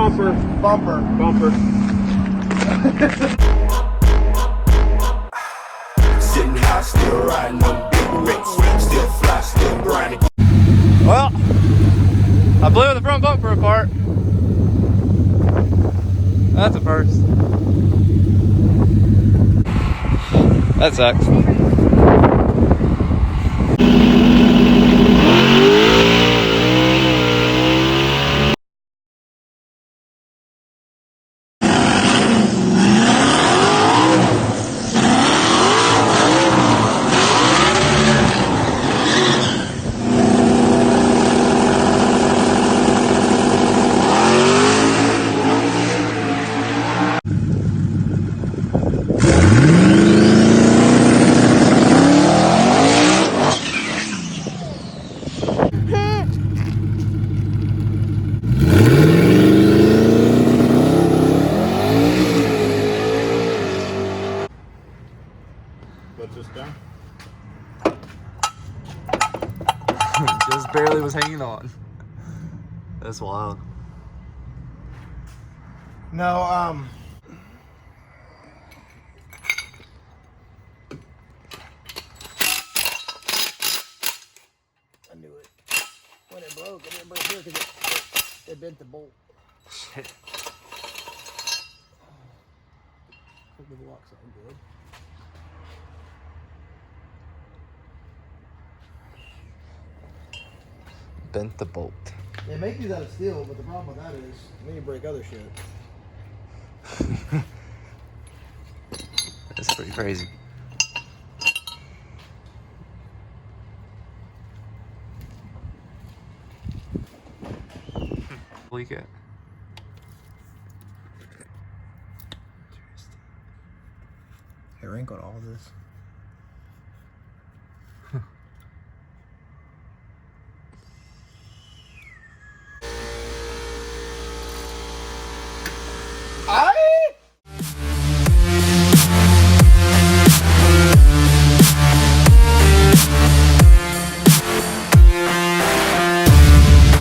bumper. Bumper. Sitting high, still riding them big rigs, still fly, still grinding. Well, I blew the front bumper apart. That's a first. That sucks. What's this done? Just barely was hanging on. That's wild. No, I knew it. When it broke, it didn't break here because it bent the bolt. Shit. Hope the lock's all good. Bent the bolt. They make these out of steel, but the problem with that is then you break other shit. That's pretty crazy. Leak it. Hair ink on all of this.